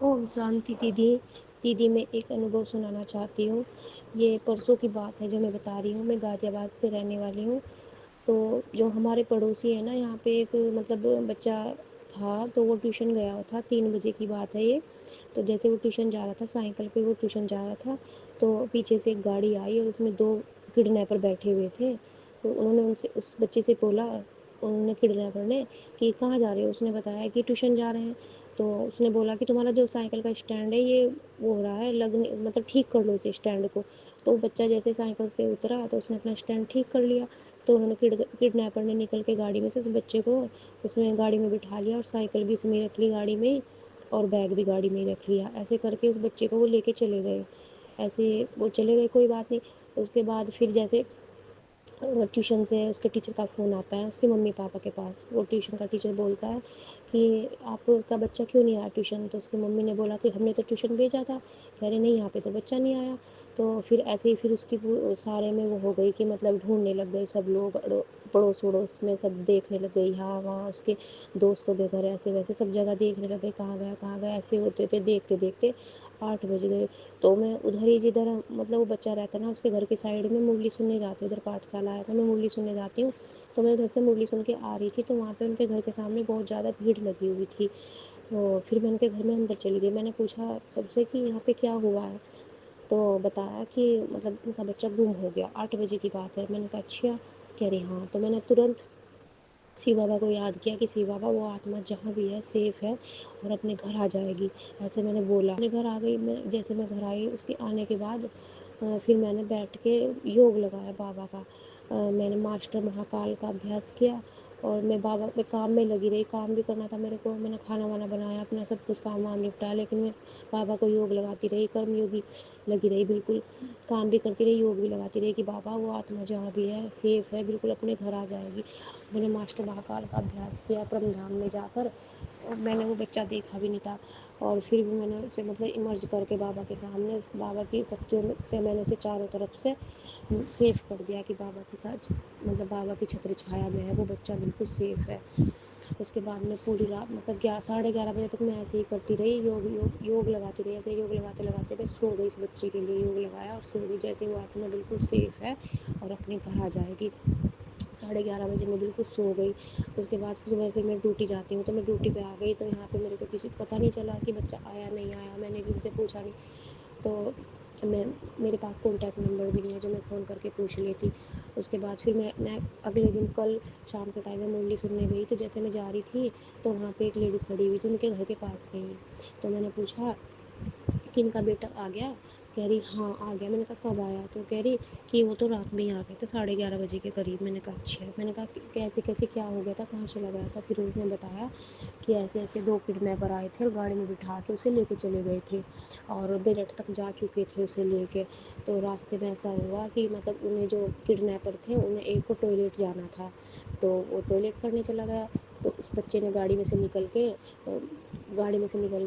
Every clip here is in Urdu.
اوم شانتی دیدی. دیدی میں ایک انوبھو سنانا چاہتی ہوں. یہ پرسوں کی بات ہے جو میں بتا رہی ہوں. میں غازی آباد سے رہنے والی ہوں. تو جو ہمارے پڑوسی ہیں نا یہاں پہ ایک مطلب بچہ تھا تو وہ ٹیوشن گیا ہوا تھا. 3 بجے کی بات ہے یہ. تو جیسے وہ ٹیوشن جا رہا تھا سائیکل پہ وہ ٹیوشن جا رہا تھا تو پیچھے سے ایک گاڑی آئی اور اس میں 2 کڈنیپر بیٹھے ہوئے تھے. تو انہوں نے ان سے اس بچے سے بولا انہوں نے کڈنیپر نے کہ کہاں جا رہے ہو. اس نے بتایا کہ ٹیوشن جا رہے ہیں. تو اس نے بولا کہ تمہارا جو سائیکل کا اسٹینڈ ہے یہ وہ ہو رہا ہے لگنے مطلب ٹھیک کر لو اسے اسٹینڈ کو. تو بچہ جیسے سائیکل سے اترا تو اس نے اپنا اسٹینڈ ٹھیک کر لیا. تو انہوں نے کڈنیپر نے نکل کے گاڑی میں سے اس بچے کو اس میں گاڑی میں بٹھا لیا اور سائیکل بھی اس میں رکھ لی گاڑی میں اور بیگ بھی گاڑی میں ہی رکھ لیا. ایسے کر کے اس بچے کو وہ لے کے چلے گئے. ایسے وہ چلے گئے کوئی بات نہیں. اس کے بعد پھر جیسے ٹیوشن سے اس کے ٹیچر کا فون آتا ہے اس کے ممی پاپا کے پاس. وہ ٹیوشن کا ٹیچر بولتا ہے کہ آپ کا بچہ کیوں نہیں آیا ٹیوشن. تو اس کی ممی نے بولا کہ ہم نے تو ٹیوشن بھیجا تھا. کہہ رہے نہیں یہاں پہ تو بچہ نہیں آیا. تو پھر ایسے ہی پھر اس کی سارے میں وہ ہو گئی کہ مطلب ڈھونڈنے لگ گئے سب لوگ. پڑوس وڑوس میں سب دیکھنے لگ گئی. یہاں وہاں اس کے دوستوں کے گھر ایسے ویسے سب جگہ دیکھنے لگے کہاں گیا کہاں گیا. ایسے ہوتے تھے دیکھتے دیکھتے 8 بج گئے. تو میں ادھر ہی جدھر مطلب وہ بچہ رہتا ہے نا اس کے گھر کی سائڈ میں مرلی سننے جاتی ہوں. ادھر پاٹھ شالا ہے تو میں مرلی سننے جاتی ہوں. تو میں ادھر سے مرلی سن کے آ رہی تھی تو وہاں پہ ان کے گھر کے سامنے بہت زیادہ بھیڑ لگی ہوئی تھی. تو پھر میں ان کے گھر میں اندر چلی گئی. میں نے پوچھا سب سے کہ یہاں پہ کیا ہوا ہے. تو بتایا کہ مطلب ان کا بچہ گم ہو گیا. 8 بجے کی بات ہے. میں نے کہا اچھا. کہہ رہی ہاں. تو میں نے ترنت شیو بابا کو یاد کیا کہ شیو بابا وہ آتما جہاں بھی ہے سیف ہے اور اپنے گھر آ جائے گی. ایسے میں نے بولا اپنے گھر آ گئی. جیسے میں گھر آئی اس کے آنے کے بعد پھر میں نے بیٹھ کے یوگ لگایا بابا کا. میں نے ماسٹر مہاکال کا ابھیاس کیا اور میں بابا کے کام میں لگی رہی. کام بھی کرنا تھا میرے کو. میں نے کھانا وانا بنایا اپنا سب کچھ کام وام نپٹایا لیکن میں بابا کو یوگ لگاتی رہی. کرم یوگی لگی رہی. بالکل کام بھی کرتی رہی یوگ بھی لگاتی رہی کہ بابا وہ آتما جہاں بھی ہے سیف ہے بالکل اپنے گھر آ جائے گی. میں نے ماسٹر مہاکال کا ابھیاس کیا پرم دھام میں جا کر. میں نے وہ بچہ دیکھا بھی نہیں تھا اور پھر بھی میں نے اسے مطلب ایمرج کر کے بابا کے سامنے بابا کی شکتیوں سے میں نے اسے چاروں طرف سے سیف کر دیا کہ بابا کے ساتھ مطلب بابا کی چھتر چھایا میں ہے وہ بچہ بالکل سیف ہے. اس کے بعد میں پوری رات مطلب 11:30 بجے تک میں ایسے ہی کرتی رہی یوگ لگاتی رہی. ایسے یوگ لگاتے لگاتے میں سو گئی. اس بچے کے لیے یوگ لگایا اور سو گئی. جیسے وہ آتما بالکل سیف ہے اور اپنے گھر آ جائے گی. 11:30 بجے میں بالکل سو گئی. اس کے بعد صبح پھر میں ڈیوٹی جاتی ہوں تو میں ڈیوٹی پہ آ گئی. تو یہاں پہ میرے کو کسی کو پتہ نہیں چلا کہ بچہ آیا نہیں آیا. میں نے بھی ان سے پوچھا نہیں تو میرے پاس کانٹیکٹ نمبر بھی نہیں ہے جو میں فون کر کے پوچھ لیتی. اس کے بعد پھر میں اگلے دن کل شام کے ٹائم میں مرلی سننے گئی. تو جیسے میں جا رہی تھی تو وہاں پہ ایک لیڈیز کھڑی ہوئی تھی ان کے گھر کے پاس گئی. تو میں نے پوچھا کہ ان کا بیٹا آ گیا. کہہ رہی ہاں آ گیا. میں نے کہا کب آیا. تو کہہ رہی کہ وہ تو رات میں ہی آ گئے تھے 11:30 بجے کے قریب. میں نے کہا اچھا. میں نے کہا کیسے کیسے کیا ہو گیا تھا کہاں چلا گیا تھا. پھر اس نے بتایا کہ ایسے ایسے 2 کڈنیپر آئے تھے اور گاڑی میں بٹھا کے اسے لے کے چلے گئے تھے اور بیرٹھ تک جا چکے تھے اسے لے کے. تو راستے میں ایسا ہوا کہ مطلب انہیں جو کڈنیپر تھے انہیں ایک کو ٹوائلیٹ جانا تھا تو وہ ٹوائلیٹ کرنے چلا گیا. تو اس بچے نے گاڑی میں سے نکل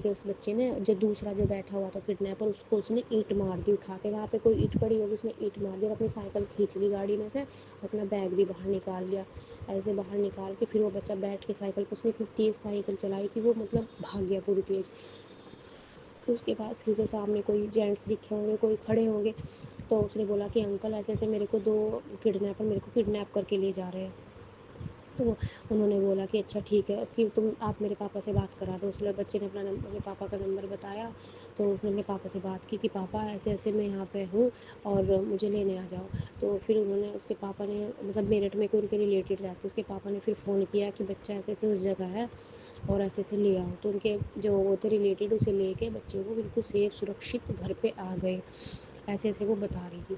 کے اس بچے نے جو دوسرا جو بیٹھا ہوا تھا کڈنیپر اس کو اس نے اینٹ مار دی اٹھا کے. وہاں پہ کوئی اینٹ پڑی ہوگی اس نے اینٹ مار دی اور اپنی سائیکل کھینچ لی گاڑی میں سے. اپنا بیگ بھی باہر نکال لیا. ایسے باہر نکال کے پھر وہ بچہ بیٹھ کے سائیکل پہ اس نے اتنی تیز سائیکل چلائی کہ وہ مطلب بھاگ گیا پوری تیز. اس کے بعد پھر اسے سامنے کوئی جینٹس دکھے ہوں گے کوئی کھڑے ہوں گے تو اس نے بولا کہ انکل ایسے ایسے میرے کو 2 کڈنیپر میرے کو کڈنیپ کر کے لے جا رہے ہیں. تو انہوں نے بولا کہ اچھا ٹھیک ہے پھر آپ میرے پاپا سے بات کرا دو. اس بچے نے اپنے پاپا کا نمبر بتایا تو اس نے اپنے پاپا سے بات کی کہ پاپا ایسے ایسے میں یہاں پہ ہوں اور مجھے لینے آ جاؤ. تو پھر انہوں نے اس کے پاپا نے مطلب میرٹھ میں کوئی ان کے ریلیٹیو رہتے اس کے پاپا نے پھر فون کیا کہ بچہ ایسے ایسے اس جگہ ہے اور ایسے ایسے لے آؤ. تو ان کے جو وہ تھے ریلیٹیڈ اسے لے کے بچے کو بالکل سیف سرکشت گھر پہ آ گئے. ایسے ایسے وہ بتا رہی تھی.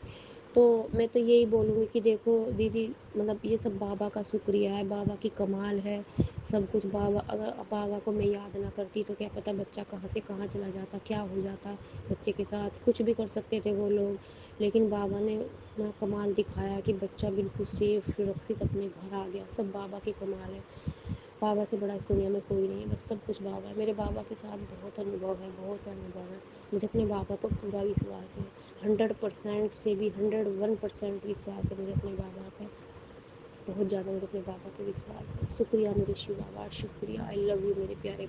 تو میں تو یہی بولوں گی کہ دیکھو دیدی مطلب یہ سب بابا کا شکریہ ہے. بابا کی کمال ہے سب کچھ. بابا اگر بابا کو میں یاد نہ کرتی تو کیا پتہ بچہ کہاں سے کہاں چلا جاتا کیا ہو جاتا. بچے کے ساتھ کچھ بھی کر سکتے تھے وہ لوگ لیکن بابا نے اتنا کمال دکھایا کہ بچہ بالکل سیف سرکشت اپنے گھر آ گیا. سب بابا کی کمال ہے. بابا سے بڑا اس دنیا میں کوئی نہیں ہے. بس سب کچھ بابا ہے. میرے بابا کے ساتھ بہت انوبھو ہے بہت انوبھو ہے. مجھے اپنے بابا پر پورا وشواس ہے. 100% سے بھی 101% وشواس ہے مجھے اپنے بابا پہ. بہت زیادہ مجھے اپنے بابا پہ وشواس ہے. شکریہ میرے شیو بابا شکریہ. آئی لو یو میرے پیارے